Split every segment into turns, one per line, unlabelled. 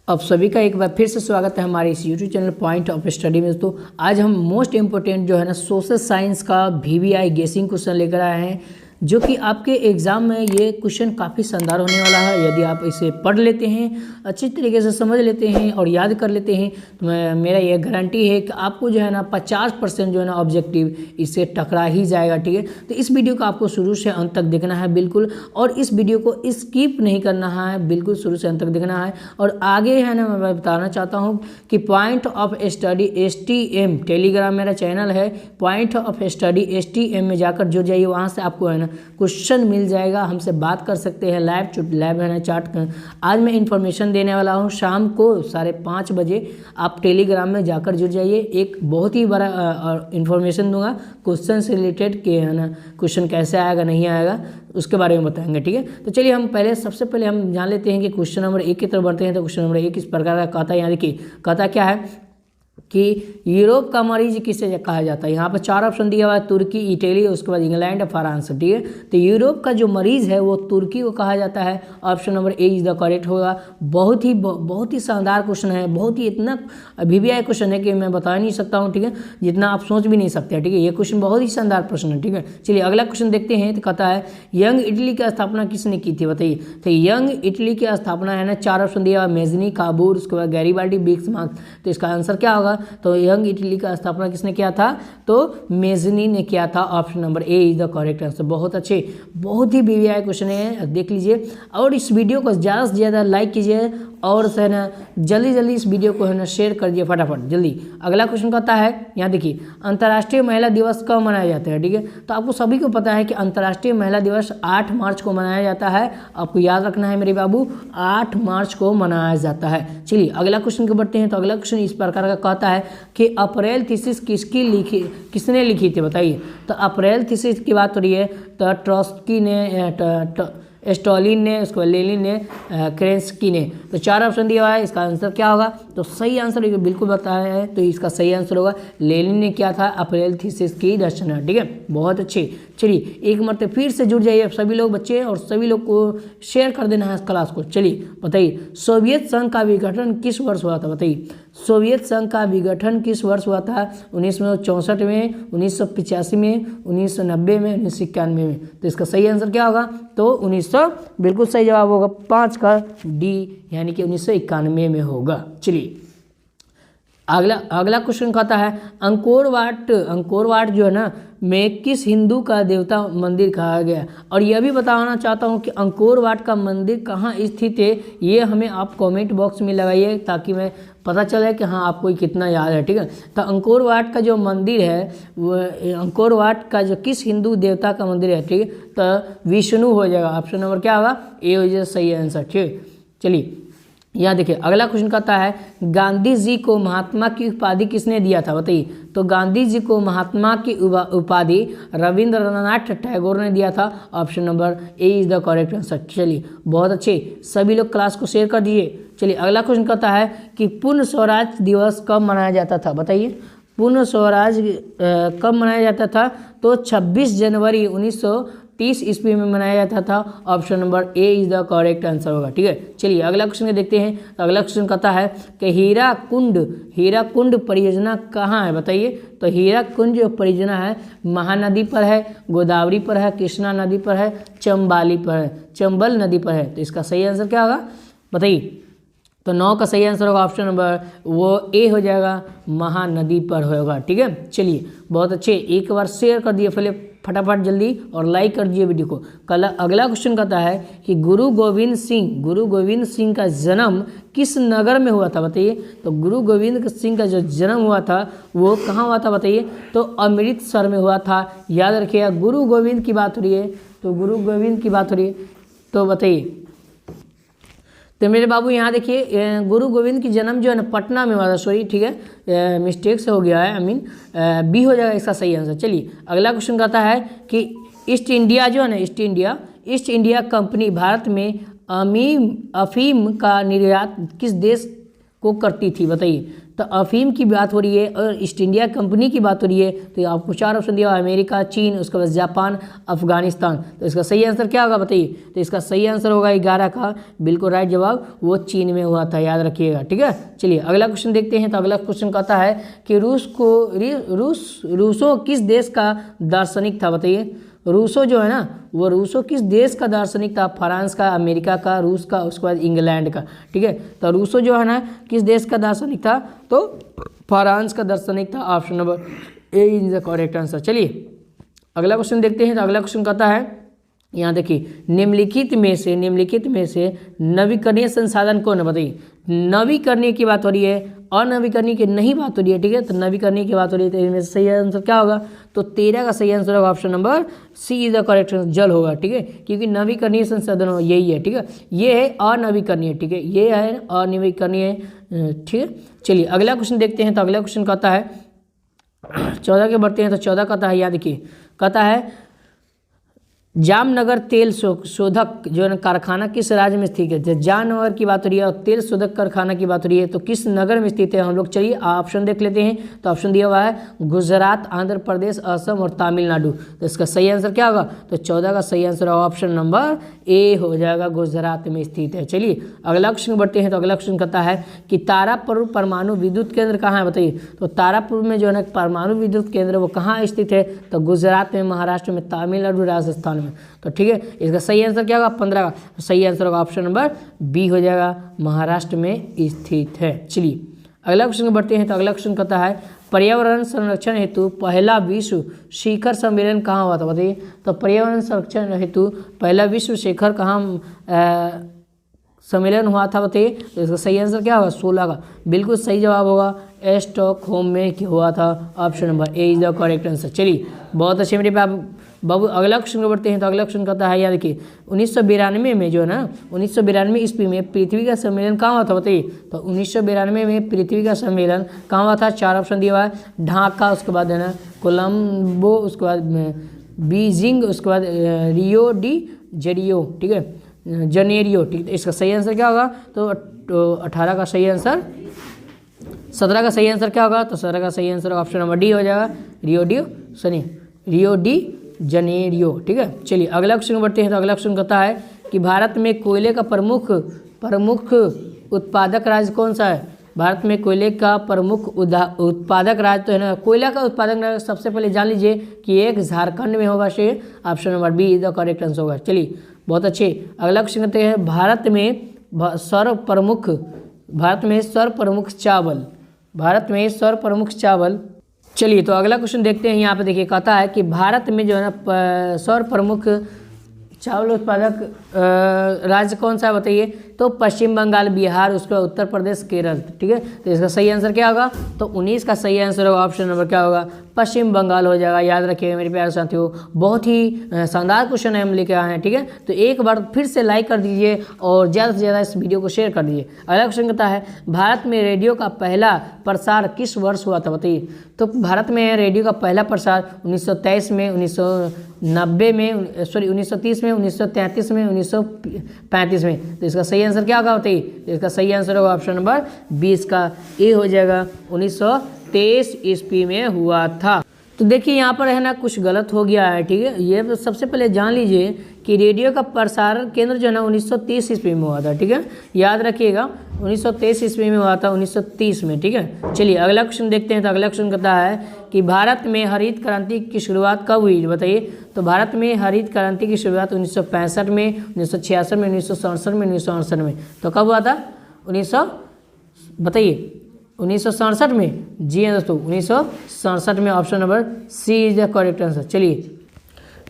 आप सभी का एक बार फिर से स्वागत है हमारे इस YouTube channel point of study में। तो आज हम मोस्ट इम्पोर्टेंट जो है ना सोशल साइंस का VVI गेसिंग क्वेश्चन लेकर आए हैं, जो कि आपके एग्ज़ाम में ये क्वेश्चन काफ़ी शानदार होने वाला है। यदि आप इसे पढ़ लेते हैं, अच्छी तरीके से समझ लेते हैं और याद कर लेते हैं तो मेरा ये गारंटी है कि आपको जो है ना 50% जो है ना ऑब्जेक्टिव इससे टकरा ही जाएगा। ठीक है, तो इस वीडियो को आपको शुरू से अंत तक देखना है बिल्कुल, और इस वीडियो को स्किप नहीं करना है, बिल्कुल शुरू से अंत तक देखना है। और आगे है ना मैं बताना चाहता हूँ कि point of study STM Telegram मेरा चैनल है, पॉइंट ऑफ स्टडी STM में जाकर जुड़ जाइए। वहाँ से आपको है ना क्वेश्चन मिल जाएगा, हमसे बात कर सकते हैं, लाइव है ना चैट। आज मैं इन्फॉर्मेशन देने वाला हूँ, शाम को 5:30 बजे आप टेलीग्राम में जाकर जुड़ जाइए। एक बहुत ही बड़ा इन्फॉर्मेशन दूंगा क्वेश्चन से रिलेटेड कि है ना क्वेश्चन कैसे आएगा नहीं आएगा उसके बारे में बताएंगे। ठीक है, तो चलिए हम सबसे पहले हम जान लेते हैं कि क्वेश्चन नंबर 1 की तरफ बढ़ते हैं। तो क्वेश्चन नंबर 1 इस प्रकार का कहता है, यहाँ देखिए कहता क्या है कि यूरोप का मरीज किसे कहा जाता है। यहाँ पर 4 ऑप्शन दिया हुआ है, तुर्की, इटली, उसके बाद इंग्लैंड, फ्रांस। ठीक है, तो यूरोप का जो मरीज है वो तुर्की को कहा जाता है। Option number A is the correct होगा। बहुत ही शानदार क्वेश्चन है, बहुत ही इतना VVI क्वेश्चन है कि मैं बता नहीं सकता हूँ। ठीक है, जितना आप सोच भी नहीं सकते। ठीक है, ये क्वेश्चन बहुत ही शानदार प्रश्न है। ठीक है, चलिए अगला क्वेश्चन देखते हैं। तो कहता है यंग इटली की स्थापना किसने की थी, बताइए। तो यंग इटली की स्थापना है ना 4 ऑप्शन दिया हुआ, मेजनी, काबूर, उसके बाद गैरीबाल्डी, बिस्मार्क। तो इसका आंसर क्या होगा, तो यंग इटली का स्थापना किसने किया था, तो मेजनी ने किया था। Option number A is the correct answer. बहुत अच्छे, बहुत ही VVI क्वेश्चन है, देख लीजिए। और इस वीडियो को ज़्यादा से ज़्यादा लाइक कीजिए और है ना जल्दी इस वीडियो को है ना शेयर कर दिए फटाफट जल्दी। अगला क्वेश्चन कहता है, यहाँ देखिए अंतर्राष्ट्रीय महिला दिवस कब मनाया जाता है। ठीक है, तो आपको सभी को पता है कि अंतर्राष्ट्रीय महिला दिवस 8 मार्च को मनाया जाता है। आपको याद रखना है मेरे बाबू, 8 मार्च को मनाया जाता है। चलिए अगला क्वेश्चन को बढ़ते हैं। तो अगला क्वेश्चन इस प्रकार का कहता है कि अप्रैल थीसिस किसने लिखी थी, बताइए। तो अप्रैल थीसिस की बात हो रही है, तो ट्रॉट्स्की ने, स्टॉलिन ने, उसको लेनिन ने, केरेंस्की ने। तो 4 ऑप्शन दिया हुआ है, इसका आंसर क्या होगा, तो सही आंसर बिल्कुल बताया है। तो इसका सही आंसर होगा लेनिन ने किया था अप्रैल थीसिस की रचना। ठीक है, बहुत अच्छे। चलिए एक मरतबा फिर से जुड़ जाइए सभी लोग बच्चे, और सभी लोग को शेयर कर देना है इस क्लास को। चलिए बताइए सोवियत संघ का विघटन किस वर्ष हुआ था, बताइए। सोवियत संघ का विघटन किस वर्ष हुआ था, 1964 में, 1985 में, 1990 में, 1991 में। तो इसका सही आंसर क्या होगा, तो 1900 बिल्कुल सही जवाब होगा, 5 का D यानी कि 1991 में होगा। चलिए अगला क्वेश्चन कहता है अंकोर वाट जो है ना में किस हिंदू का देवता मंदिर कहा गया। और यह भी बताना चाहता हूँ कि अंकोर वाट का मंदिर कहाँ स्थित है, ये हमें आप कमेंट बॉक्स में लगाइए ताकि मैं पता चले कि हाँ आपको कितना याद है। ठीक है, तो अंकोर वाट का जो मंदिर है वो अंकोर वाट का जो किस हिंदू देवता का मंदिर है, ठीक है, तो विष्णु हो जाएगा। ऑप्शन नंबर क्या होगा, ए हो जाएगा सही आंसर। ठीक, चलिए यहाँ देखिए अगला क्वेश्चन कहता है गांधी जी को महात्मा की उपाधि किसने दिया था, बताइए। तो गांधी जी को महात्मा की उपाधि रविंद्रनाथ टैगोर ने दिया था। Option number A is the correct answer. चलिए बहुत अच्छे, सभी लोग क्लास को शेयर कर दीजिए। चलिए अगला क्वेश्चन कहता है कि पूर्ण स्वराज दिवस कब मनाया जाता था, बताइए। पूर्ण स्वराज कब मनाया जाता था, तो 26 जनवरी 1930 ईस्वी में मनाया जाता था। Option number A is the correct answer होगा। ठीक है, चलिए अगला क्वेश्चन देखते हैं। तो अगला क्वेश्चन कहता है कि हीराकुंड परियोजना कहाँ है, बताइए। तो हीराकुंड जो परियोजना है महानदी पर है, गोदावरी पर है, कृष्णा नदी पर है, चंबल नदी पर है। तो इसका सही आंसर क्या होगा, बताइए। तो 9 का सही आंसर होगा ऑप्शन नंबर वो ए हो जाएगा, महानदी पर होगा। ठीक है, चलिए बहुत अच्छे, एक बार शेयर कर दिए पहले फटाफट जल्दी और लाइक कर दिए वीडियो को। अगला क्वेश्चन कहता है कि गुरु गोविंद सिंह का जन्म किस नगर में हुआ था, बताइए। तो गुरु गोविंद सिंह का जो जन्म हुआ था वो कहाँ हुआ था, बताइए। तो अमृतसर में हुआ था। याद रखिएगा गुरु गोविंद की बात हो रही है, तो गुरु गोविंद की बात हो रही है, तो बताइए। तो मेरे बाबू यहाँ देखिए गुरु गोविंद की जन्म जो है ना पटना में हुआ था, सॉरी ठीक है मिस्टेक से हो गया है, बी हो जाएगा इसका सही आंसर। चलिए अगला क्वेश्चन कहता है कि ईस्ट इंडिया जो है ना ईस्ट इंडिया कंपनी भारत में अफीम का निर्यात किस देश को करती थी, बताइए। तो अफीम की बात हो रही है और ईस्ट इंडिया कंपनी की बात हो रही है। तो आपको 4 ऑप्शन दिया, अमेरिका, चीन, उसके बाद जापान, अफगानिस्तान। तो इसका सही आंसर क्या होगा बताइए। तो इसका सही आंसर होगा 11 का बिल्कुल राइट जवाब, वो चीन में हुआ था, याद रखिएगा, ठीक है। चलिए अगला क्वेश्चन देखते हैं। तो अगला क्वेश्चन कहता है कि रूसो किस देश का दार्शनिक था, बताइए। रूसो जो है ना, वो रूसो किस देश का दार्शनिक था? फ्रांस का, अमेरिका का, रूस का, उसके बाद इंग्लैंड का, ठीक है। तो रूसो जो है ना किस देश का दार्शनिक था? तो फ्रांस का दार्शनिक था। Option number A is the correct answer. चलिए अगला क्वेश्चन देखते हैं। तो अगला क्वेश्चन कहता है, यहाँ देखिए, निम्नलिखित में से नवीकरणीय संसाधन कौन है, बताइए। नवीकरणीय की बात हो रही है, अनवीकरणीय की नहीं बात हो रही है, ठीक है। तो नवीकरणीय की बात हो रही है, तो इनमें से सही आंसर क्या होगा? तो 13 का सही आंसर होगा option number C is the correct answer, जल होगा, ठीक है। क्योंकि नवीकरणीय संसाधन यही है, ठीक है। ये है अनवीकरणीय, ठीक है, ये है अनवीकरणीय, ठीक है। चलिए अगला क्वेश्चन देखते हैं। तो अगला क्वेश्चन कहता है 14 के बढ़ते हैं। तो 14 कहता है, याद देखिए, कहता है जामनगर तेल शोधक जो है ना कारखाना किस राज्य में स्थित है? जामनगर की बात हो रही है और तेल शोधक कारखाना की बात हो रही है, तो किस नगर में स्थित है हम लोग? चलिए ऑप्शन देख लेते हैं। तो ऑप्शन दिया हुआ है गुजरात, आंध्र प्रदेश, असम और तमिलनाडु। तो इसका सही आंसर क्या होगा? तो 14 का सही आंसर होगा ऑप्शन नंबर ए हो जाएगा, गुजरात में स्थित है। चलिए अगला क्वेश्चन बढ़ते हैं। तो अगला क्वेश्चन कहता है कि तारापुर परमाणु विद्युत केंद्र कहाँ है, बताइए। तो तारापुर में जो है ना परमाणु विद्युत केंद्र वो कहाँ स्थित है? तो गुजरात में, महाराष्ट्र में, तमिलनाडु, राजस्थान में। तो ठीक है, इसका सही आंसर क्या होगा? 15 का सही आंसर होगा ऑप्शन नंबर बी हो जाएगा, महाराष्ट्र में स्थित है। चलिए अगला क्वेश्चन बढ़ते हैं। तो अगला क्वेश्चन कहता है पर्यावरण संरक्षण हेतु पहला विश्व शिखर सम्मेलन कहाँ हुआ था, बताइए। तो पर्यावरण संरक्षण हेतु पहला विश्व शिखर कहाँ सम्मेलन हुआ था, बताइए। तो इसका सही आंसर क्या होगा? 16 का बिल्कुल सही जवाब होगा, स्टॉकहोम में हुआ था। Option number A is the correct answer. चलिए बहुत अच्छे मेरे आप बाबू अगला क्वेश्चन बढ़ते हैं। तो अगला क्वेश्चन कहता है, याद देखिए, 1992 में जो है ना 1992 ईस्वी में पृथ्वी का सम्मेलन कहाँ हुआ था, बताइए। तो 1992 में पृथ्वी का सम्मेलन कहाँ हुआ था? 4 ऑप्शन दिया हुआ है, ढाका, उसके बाद है ना कोलंबो, उसके बाद बीजिंग, उसके बाद रियो डी जेरियो, ठीक है, जनेरियो, ठीक है। इसका सही आंसर क्या होगा? तो 18 का सही आंसर, 17 का सही आंसर क्या होगा? तो 17 का सही आंसर ऑप्शन नंबर डी हो जाएगा, रियो डी जनेरियो, ठीक है। चलिए अगला क्वेश्चन बढ़ते हैं। तो अगला क्वेश्चन कहता है कि भारत में कोयले का प्रमुख उत्पादक राज्य कौन सा है? भारत में कोयले का प्रमुख उत्पादक राज्य तो है ना, कोयला का उत्पादक राज्य सबसे पहले जान लीजिए कि एक झारखंड में होगा, से option number B is the correct answer होगा। चलिए बहुत अच्छे अगला क्वेश्चन कहते हैं, भारत में सर्वप्रमुख चावल। चलिए तो अगला क्वेश्चन देखते हैं। यहाँ पे देखिए कहता है कि भारत में जो है ना सर्वप्रमुख चावल उत्पादक राज्य कौन सा है, बताइए। तो पश्चिम बंगाल, बिहार, उसके बाद उत्तर प्रदेश, केरल, ठीक है। तो इसका सही आंसर क्या होगा? तो 19 का सही आंसर होगा ऑप्शन नंबर क्या होगा? पश्चिम बंगाल हो जाएगा। याद रखिएगा मेरे प्यारे साथियों, बहुत ही शानदार क्वेश्चन है हम लेके आए हैं, ठीक है। तो एक बार फिर से लाइक कर दीजिए और ज़्यादा से ज़्यादा इस वीडियो को शेयर कर दीजिए। अगला क्वेश्चन कहता है भारत में रेडियो का पहला प्रसार किस वर्ष हुआ था, बताइए। तो भारत में रेडियो का पहला प्रसार 1923 में, 1990 में, सॉरी 1930 में, 1933 में, 1935 में। तो इसका सही आंसर क्या होगा, बताइए। तो इसका सही आंसर होगा ऑप्शन नंबर 20 का ए हो जाएगा, 1923 ईस्वी में हुआ था। तो देखिए यहाँ पर है ना कुछ गलत हो गया है, ठीक है। ये तो सबसे पहले जान लीजिए कि रेडियो का प्रसारण केंद्र जो है ना 1930 ईस्वी में हुआ था, ठीक है। याद रखिएगा 1923 ईस्वी में हुआ था, 1930 में, ठीक है। चलिए अगला क्वेश्चन देखते हैं। तो अगला क्वेश्चन कहता है कि भारत में हरित क्रांति की शुरुआत कब हुई, बताइए। तो भारत में हरित क्रांति की शुरुआत 1965 में, 1966 में, 1967 में, 1968 में। तो कब हुआ था? 1967 में। जी हाँ दोस्तों, 1967 में। Option number C is the correct answer. चलिए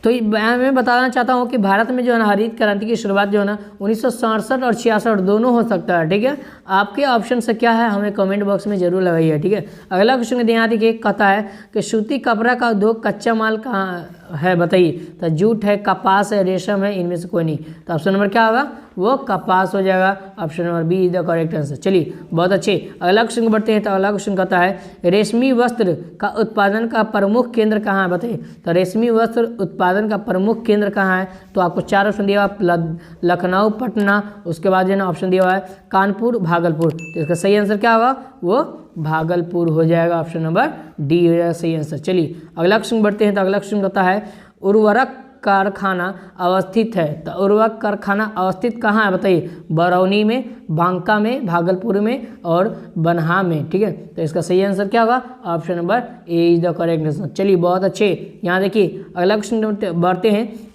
तो मैं बताना चाहता हूँ कि भारत में जो है ना हरित क्रांति की शुरुआत जो है ना 1967 और 66 दोनों हो सकता है, ठीक है। आपके ऑप्शन से क्या है हमें कमेंट बॉक्स में जरूर लगाइए, ठीक है। अगला क्वेश्चन यहाँ देखिए कहता है कि सूती कपड़ा का उद्योग कच्चा माल कहाँ है, बताइए। तो जूट है, कपास है, रेशम है, इनमें से कोई नहीं। तो ऑप्शन नंबर क्या होगा? वो कपास हो जाएगा। Option number B is the correct answer. चलिए बहुत अच्छे, अगला क्वेश्चन को बढ़ते हैं। तो अगला क्वेश्चन कहता है रेशमी वस्त्र का उत्पादन का प्रमुख केंद्र कहाँ है, बताइए। तो रेशमी वस्त्र उत्पादन का प्रमुख केंद्र कहाँ है, तो आपको 4 ऑप्शन दिया हुआ, लखनऊ, पटना, उसके बाद जो है ना ऑप्शन दिया हुआ है कानपुर, भागलपुर। तो इसका सही आंसर क्या होगा, वो भागलपुर हो जाएगा। ऑप्शन नंबर डी हो जाएगा सही आंसर। चलिए अगला क्वेश्चन बढ़ते हैं। तो अगला क्वेश्चन कहता है उर्वरक कारखाना अवस्थित है, तो उर्वरक कारखाना अवस्थित कहाँ है, बताइए। बरौनी में, बांका में, भागलपुर में और बन्हा में, ठीक है। तो इसका सही आंसर क्या होगा, option number A is the correct answer. चलिए बहुत अच्छे, यहाँ देखिए अगला क्वेश्चन बढ़ते हैं।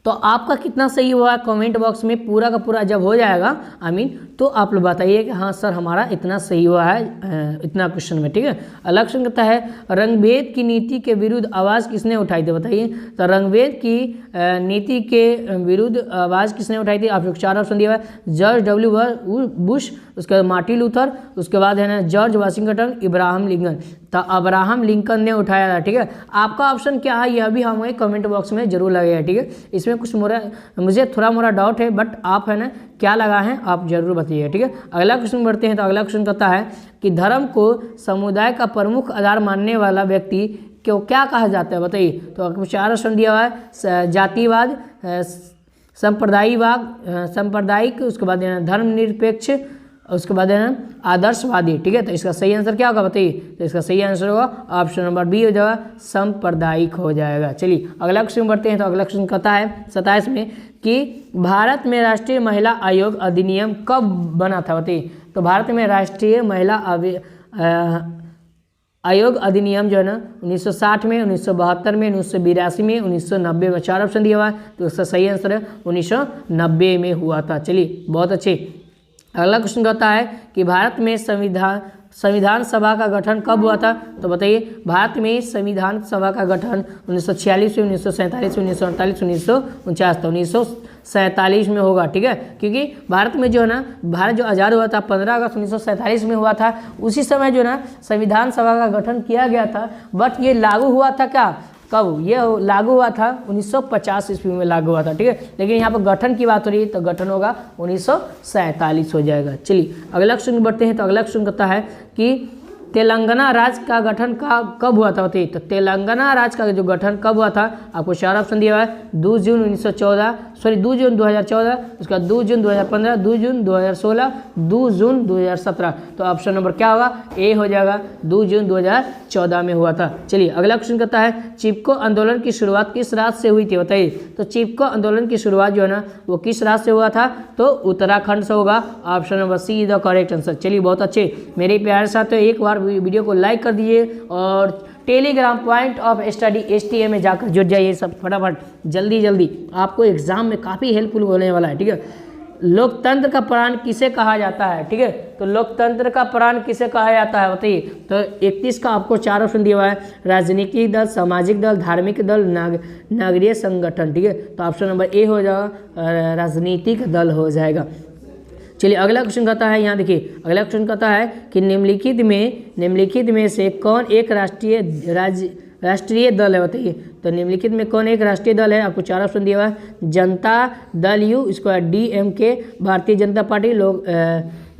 तो आपका कितना सही हुआ कमेंट बॉक्स में पूरा का पूरा जब हो जाएगा तो आप लोग बताइए कि हाँ सर हमारा इतना सही हुआ है इतना क्वेश्चन में, ठीक है। अगला क्वेश्चन कहता है रंगभेद की नीति के विरुद्ध आवाज़ किसने उठाई थी, बताइए। तो रंगभेद की नीति के विरुद्ध आवाज़ किसने उठाई थी, आपको 4 ऑप्शन दिया हुआ है। जॉर्ज डब्ल्यू बुश, उसके बाद मार्टिन लूथर, उसके बाद है ना जॉर्ज वाशिंगटन, इब्राहम लिंकन। तो अब्राहम लिंकन ने उठाया था, ठीक है। आपका ऑप्शन क्या है यह भी हमें कमेंट बॉक्स में जरूर लगेगा, ठीक है। इसमें कुछ मुझे थोड़ा मोड़ा डाउट है, बट आप है ना क्या लगा है आप जरूर बताइए, ठीक है। अगला क्वेश्चन बढ़ते हैं। तो अगला क्वेश्चन कहता है कि धर्म को समुदाय का प्रमुख आधार मानने वाला व्यक्ति क्यों क्या कहा जाता है, बताइए। तो आपको 4 ऑप्शन दिया हुआ है, जातिवाद, सांप्रदायिक, उसके बाद धर्मनिरपेक्ष, उसके बाद है ना आदर्शवादी, ठीक है। तो इसका सही आंसर क्या होगा, बताइए। तो इसका सही आंसर होगा ऑप्शन नंबर बी हो जाएगा, सांप्रदायिक हो जाएगा। चलिए अगला क्वेश्चन बढ़ते हैं। तो अगला क्वेश्चन कहता है 27 में कि भारत में राष्ट्रीय महिला आयोग अधिनियम कब बना था, बताइए। तो भारत में राष्ट्रीय महिला आयोग अधिनियम जो है ना 1960 में, 1972 में, 1982 में, 1990 में। 4 ऑप्शन दिया हुआ है, तो इसका सही आंसर है 1990 में हुआ था। चलिए बहुत अच्छे। अगला क्वेश्चन कहता है कि भारत में संविधान सभा का गठन कब हुआ था, तो बताइए। भारत में संविधान सभा का गठन 1946 में, 1947 में, 1948, 1949, तो 1947 में होगा, ठीक है। क्योंकि भारत में जो है ना भारत जो आज़ाद हुआ था 15 अगस्त 1947 में हुआ था, उसी समय जो है ना संविधान सभा का गठन किया गया था। बट ये लागू हुआ था क्या, कब ये लागू हुआ था, 1950 ईस्वी में लागू हुआ था, ठीक है। लेकिन यहाँ पर गठन की बात हो रही है तो गठन होगा 1947 हो जाएगा। चलिए अगला क्वेश्चन बढ़ते हैं। तो अगला क्वेश्चन कहता है कि तेलंगाना राज्य का गठन कब हुआ था, बताइए। तो तेलंगाना राज्य का जो गठन कब हुआ था, आपको 4 ऑप्शन दिया हुआ है। 2 जून 2014, उसका 2 जून 2015, 2 जून 2016, 2 जून 2017। तो ऑप्शन नंबर क्या होगा, ए हो जाएगा, 2 जून 2014 में हुआ था। चलिए अगला क्वेश्चन कहता है चिपको आंदोलन की शुरुआत किस राज्य से हुई थी, बताइए। तो चिपको आंदोलन की शुरुआत जो है ना वो किस राज्य से हुआ था, तो उत्तराखंड से होगा। Option number C is the correct answer. चलिए बहुत अच्छे मेरे प्यारे साथियों, एक बार वीडियो को लाइक कर दीजिए और Telegram point of study STA में जाकर जुड़ जाइए सब फटाफट, जल्दी आपको एग्जाम में काफ़ी हेल्पफुल होने वाला है, ठीक है। लोकतंत्र का प्राण किसे कहा जाता है, ठीक है। तो लोकतंत्र का प्राण किसे कहा जाता है, बताइए। तो 31 का आपको 4 ऑप्शन दिया हुआ है। राजनीतिक दल, सामाजिक दल, धार्मिक दल, नागरिक संगठन, ठीक है। तो ऑप्शन नंबर ए हो जाएगा, राजनीतिक दल हो जाएगा। चलिए अगला क्वेश्चन कहता है, यहाँ देखिए अगला क्वेश्चन कहता है कि निम्नलिखित में से कौन एक राष्ट्रीय दल है, बताइए। तो निम्नलिखित में कौन एक राष्ट्रीय दल है, आपको 4 ऑप्शन दिया हुआ है। जनता दल यू, इसको DMK, भारतीय जनता पार्टी,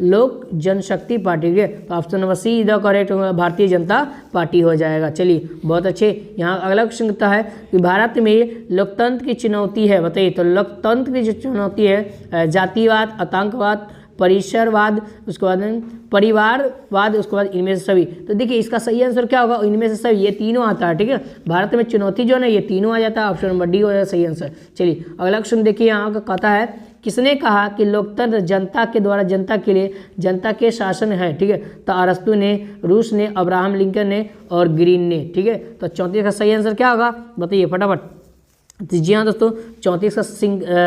लोक जनशक्ति पार्टी, ठीक है। तो option number C is the correct होगा, भारतीय जनता पार्टी हो जाएगा। चलिए बहुत अच्छे। यहाँ अगला क्वेश्चन कहता है कि भारत में लोकतंत्र की चुनौती है, बताइए। तो लोकतंत्र की जो चुनौती है जातिवाद, आतंकवाद, परिसरवाद, उसके बाद परिवारवाद, उसके बाद इनमें से सभी। तो देखिए इसका सही आंसर क्या होगा, इनमें से सभी, ये तीनों आता है, ठीक है। भारत में चुनौती जो है ना ये तीनों आ जाता है। ऑप्शन नंबर डी हो जाएगा सही आंसर। चलिए अगला क्वेश्चन देखिए, यहाँ का कहता है किसने कहा कि लोकतंत्र जनता के द्वारा जनता के लिए जनता के शासन है, ठीक है। तो अरस्तु ने, रूस ने, अब्राहम लिंकन ने और ग्रीन ने, ठीक है। तो 34 का सही आंसर क्या होगा, बताइए फटाफट। जी हाँ दोस्तों, 34 का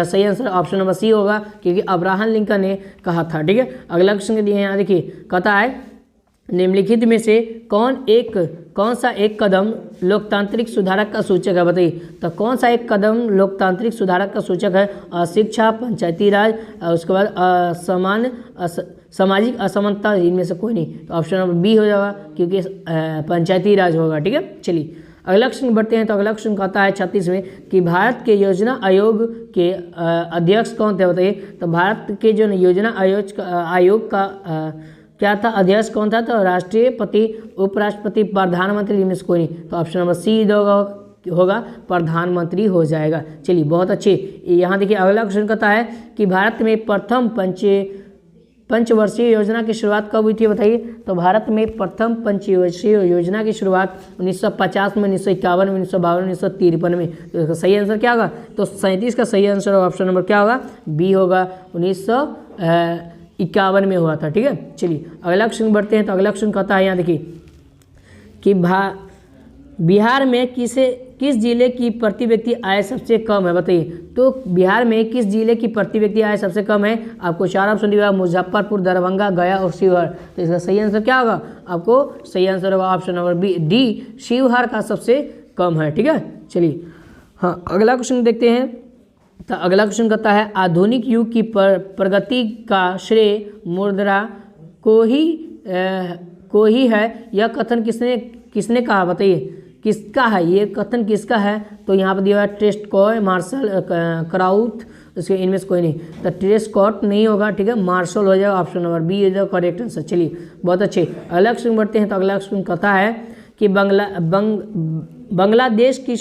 सही आंसर ऑप्शन नंबर सी होगा, क्योंकि अब्राहम लिंकन ने कहा था, ठीक है। अगला क्वेश्चन दिए यहाँ देखिए, कहता है निम्नलिखित में से कौन सा एक कदम लोकतांत्रिक सुधारक का सूचक है, बताइए। तो कौन सा एक कदम लोकतांत्रिक सुधारक का सूचक है, शिक्षा, पंचायती राज, उसके बाद सामाजिक असमानता, इनमें से कोई नहीं। तो ऑप्शन नंबर बी हो जाएगा, क्योंकि पंचायती राज होगा, ठीक है। चलिए अगला क्वेश्चन बढ़ते हैं। तो अगला क्वेश्चन कहता है 36 में कि भारत के योजना आयोग के अध्यक्ष कौन थे बताइए। तो भारत के जो योजना आयोग का क्या था, अध्यक्ष कौन था। तो राष्ट्रपति, उपराष्ट्रपति, प्रधानमंत्री, इनमें से कोई नहीं। तो ऑप्शन नंबर सी होगा प्रधानमंत्री हो जाएगा। चलिए बहुत अच्छे। यहाँ देखिए अगला क्वेश्चन कहता है कि भारत में प्रथम पंचवर्षीय योजना की शुरुआत कब हुई थी बताइए। तो भारत में प्रथम पंचवर्षीय योजना की शुरुआत 1950 में, 1951 में, 1952 में, 1953 में। तो इसका सही आंसर क्या होगा। तो 37 का सही आंसर ऑप्शन नंबर क्या होगा, बी होगा। 1951 में हुआ था। ठीक है, चलिए अगला क्वेश्चन बढ़ते हैं। तो अगला क्वेश्चन कहता है यहाँ देखिए कि बिहार में किस जिले की प्रति व्यक्ति आय सबसे कम है बताइए। तो बिहार में किस जिले की प्रति व्यक्ति आय सबसे कम है। आपको 4 ऑप्शन दिया, मुजफ्फरपुर, दरभंगा, गया और शिवहर। तो इसका सही आंसर क्या होगा, आपको सही आंसर होगा ऑप्शन नंबर डी, शिवहर का सबसे कम है। ठीक है, चलिए हाँ अगला क्वेश्चन देखते हैं। तो अगला क्वेश्चन कहता है आधुनिक युग की प्रगति का श्रेय मुद्रा को ही है, यह कथन किसने कहा बताइए। किसका है ये कथन, किसका है। तो यहाँ पर दिया हुआ है ट्रेस्कॉय, मार्शल, क्राउथ, उसके इनमें से कोई नहीं। तो ट्रेस्कॉट नहीं होगा। ठीक है, मार्शल हो जाएगा। Option number B is the correct answer. चलिए बहुत अच्छे। अगला क्वेश्चन बढ़ते हैं। तो अगला क्वेश्चन कहता है कि बांग्लादेश की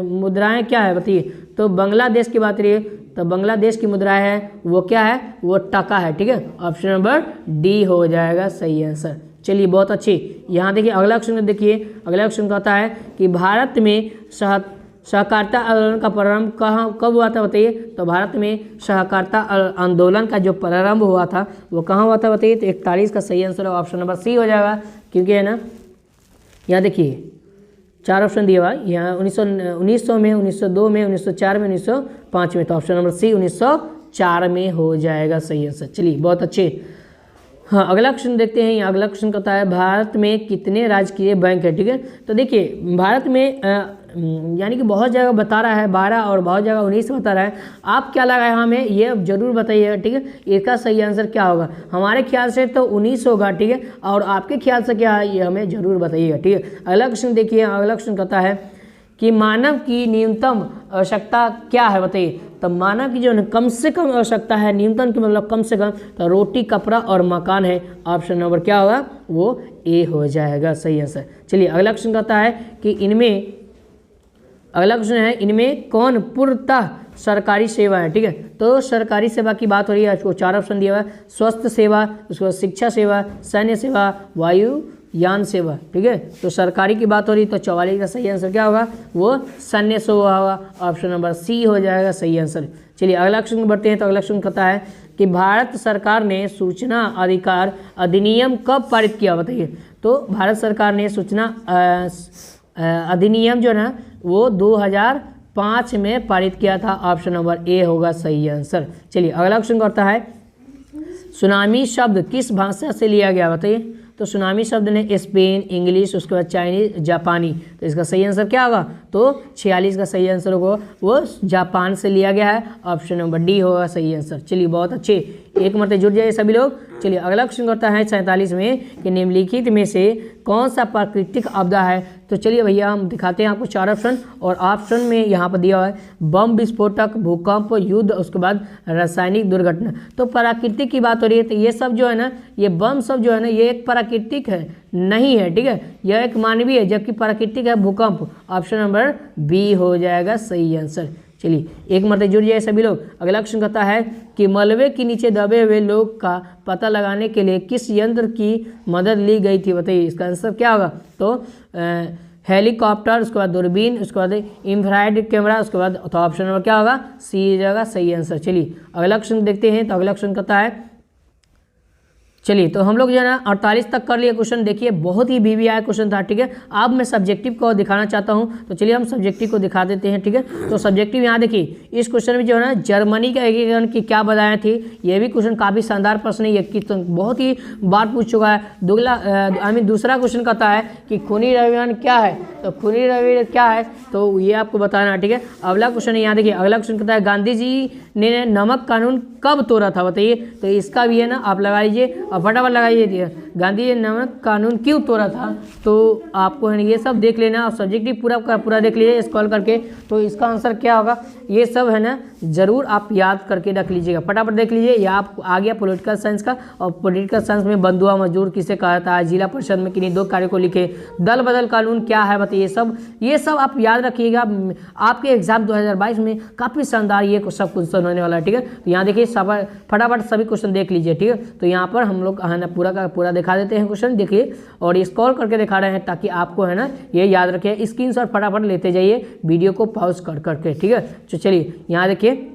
मुद्राएं क्या है बताइए। तो बांग्लादेश की बात रही तो बांग्लादेश की मुद्रा है वो क्या है, वो टका है। ठीक है, ऑप्शन नंबर डी हो जाएगा सही आंसर। चलिए बहुत अच्छी। यहाँ देखिए अगला क्वेश्चन देखिए। अगला क्वेश्चन कहता है कि भारत में सहकारिता आंदोलन का प्रारंभ कब हुआ था बताइए। तो भारत में सहकारिता आंदोलन का जो प्रारंभ हुआ था वो कहाँ हुआ था बताइए। तो 41 का सही आंसर ऑप्शन नंबर सी हो जाएगा। क्योंकि है ना, यहाँ देखिए 4 ऑप्शन दिया हुआ यहाँ 1900 में, 1902 में, 1904 में, 1905 में। तो ऑप्शन नंबर सी 1904 में हो जाएगा सही आंसर। चलिए बहुत अच्छे। हाँ अगला क्वेश्चन देखते हैं। यहाँ अगला क्वेश्चन कहता है भारत में कितने राजकीय बैंक है। ठीक है, तो देखिए भारत में यानी कि बहुत जगह बता रहा है 12 और बहुत जगह 19 बता रहा है। आप क्या लगा है हमें ये जरूर बताइएगा। ठीक है, इसका सही आंसर क्या होगा। हमारे ख्याल से तो 19 होगा। ठीक है, और आपके ख्याल से क्या है ये हमें जरूर बताइएगा। ठीक है, अगला क्वेश्चन देखिए। अगला क्वेश्चन कहता है कि मानव की न्यूनतम आवश्यकता क्या है बताइए। तो मानव की जो कम से कम आवश्यकता है, न्यूनतम की मतलब कम से कम, तो रोटी, कपड़ा और मकान है। ऑप्शन नंबर क्या होगा, वो ए हो जाएगा सही आंसर। चलिए अगला क्वेश्चन कहता है कि इनमें कौन पूर्णतः सरकारी सेवा है। ठीक है, तो सरकारी सेवा की बात हो रही है। आपको 4 ऑप्शन दिया हुआ है, स्वास्थ्य सेवा, उसके बाद शिक्षा सेवा, सैन्य सेवा, वायुयान सेवा। ठीक है, तो सरकारी की बात हो रही है। तो 44 का सही आंसर क्या होगा, वो सैन्य सेवा होगा। ऑप्शन नंबर सी हो जाएगा सही आंसर। चलिए अगला क्वेश्चन बढ़ते हैं। तो अगला क्वेश्चन कहता है कि भारत सरकार ने सूचना अधिकार अधिनियम कब पारित किया बताइए। तो भारत सरकार ने सूचना अधिनियम जो है ना वो 2005 में पारित किया था। ऑप्शन नंबर ए होगा सही आंसर। चलिए अगला क्वेश्चन करता है सुनामी शब्द किस भाषा से लिया गया बताइए। तो सुनामी शब्द ने स्पेन, इंग्लिश, उसके बाद चाइनीज, जापानी। तो इसका सही आंसर क्या होगा, तो 46 का सही आंसर होगा वो जापान से लिया गया है। ऑप्शन नंबर डी होगा सही आंसर। चलिए बहुत अच्छे, एक मरते जुड़ जाइए सभी लोग। चलिए अगला क्वेश्चन करता है 47 में कि निम्नलिखित में से कौन सा प्राकृतिक आपदा है। तो चलिए भैया हम दिखाते हैं आपको 4 ऑप्शन, और ऑप्शन में यहाँ पर दिया हुआ है बम विस्फोटक, भूकंप, युद्ध, उसके बाद रासायनिक दुर्घटना। तो प्राकृतिक की बात हो रही है तो ये सब जो है ना, ये बम सब जो है ना, ये एक प्राकृतिक है नहीं है। ठीक है, यह एक मानवीय है, जबकि प्राकृतिक है भूकंप। ऑप्शन नंबर बी हो जाएगा सही आंसर। चलिए एक मरते जुड़ जाए सभी लोग। अगला क्वेश्चन कहता है कि मलबे के नीचे दबे हुए लोग का पता लगाने के लिए किस यंत्र की मदद ली गई थी बताइए। इसका आंसर क्या होगा, तो हेलीकॉप्टर, उसके बाद दूरबीन, उसके बाद इंफ्रारेड कैमरा, उसके बाद तो ऑप्शन नंबर क्या होगा, सी जगह सही आंसर। चलिए अगला क्वेश्चन देखते हैं। तो अगला क्वेश्चन कहता है, चलिए तो हम लोग जो है ना 48 तक कर लिए क्वेश्चन। देखिए बहुत ही VVI क्वेश्चन था। ठीक है, अब मैं सब्जेक्टिव को दिखाना चाहता हूं, तो चलिए हम सब्जेक्टिव को दिखा देते हैं। ठीक है, तो सब्जेक्टिव यहाँ देखिए, इस क्वेश्चन में जो है ना जर्मनी का एकीकरण की क्या बताया थी। ये भी क्वेश्चन काफ़ी शानदार प्रश्न है, ये तो बहुत ही बार पूछ चुका है। दूसरा क्वेश्चन कहता है कि खूनी रविवार क्या है। तो खूनी रविवार क्या है तो ये आपको बताना। ठीक है, अगला क्वेश्चन है यहाँ देखिए। अगला क्वेश्चन कहता है गांधी जी ने नमक कानून कब तोड़ा था बताइए। तो इसका भी है ना आप लगा लीजिए। और फटाफट लगाइए दिया गांधी जी ने नमक कानून क्यों तोड़ा था। तो आपको है ना ये सब देख लेना और सब्जेक्टिव पूरा का पूरा देख लीजिए स्क्रॉल करके। तो इसका आंसर क्या होगा, ये सब है ना ज़रूर आप याद करके रख लीजिएगा, फटाफट देख लीजिए। या आप आ गया पॉलिटिकल साइंस का, और पॉलिटिकल साइंस में बंधुआ मजदूर किसे कहा था, जिला परिषद में किन्हीं 2 कार्यों को लिखे, दल बदल कानून क्या है बताइए। ये सब आप याद रखिएगा। आपके एग्जाम 2022 में काफ़ी शानदार ये सब क्वेश्चन होने वाला है, ठीक है। तो यहाँ देखिए सब फटाफट सभी क्वेश्चन देख लीजिए, ठीक है। तो यहाँ पर हम लोग है ना पूरा का पूरा दिखा देते हैं क्वेश्चन, देखिए और स्क्रॉल करके दिखा रहे हैं ताकि आपको है ना ये याद रखें। स्क्रीनशॉट फटाफट लेते जाइए वीडियो को पॉज कर करके, ठीक है। तो चलिए यहाँ देखिए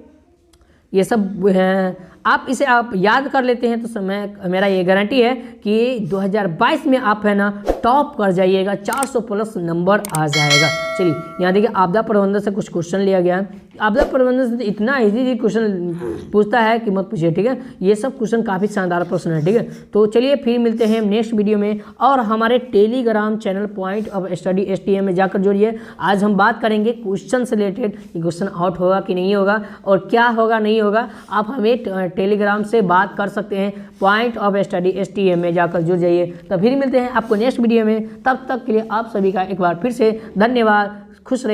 ये सब है, आप इसे आप याद कर लेते हैं तो मेरा ये गारंटी है कि 2022 में आप है ना टॉप कर जाइएगा, 400 प्लस नंबर आ जाएगा। चलिए यहाँ देखिए आपदा प्रबंधन से कुछ क्वेश्चन लिया गया है। आपदा प्रबंधन से इतना इजी क्वेश्चन पूछता है कि मत पूछिए, ठीक है। ये सब क्वेश्चन काफ़ी शानदार प्रश्न है, ठीक है। तो चलिए फिर मिलते हैं नेक्स्ट वीडियो में, और हमारे Telegram channel point of study STM में जाकर जुड़िए। आज हम बात करेंगे क्वेश्चन से रिलेटेड, क्वेश्चन आउट होगा कि नहीं होगा और क्या होगा नहीं होगा। आप हमें टेलीग्राम से बात कर सकते हैं, पॉइंट ऑफ स्टडी STM में जाकर जुड़ जाइए। तो फिर मिलते हैं आपको नेक्स्ट वीडियो में, तब तक के लिए आप सभी का एक बार फिर से धन्यवाद। खुश रहिए।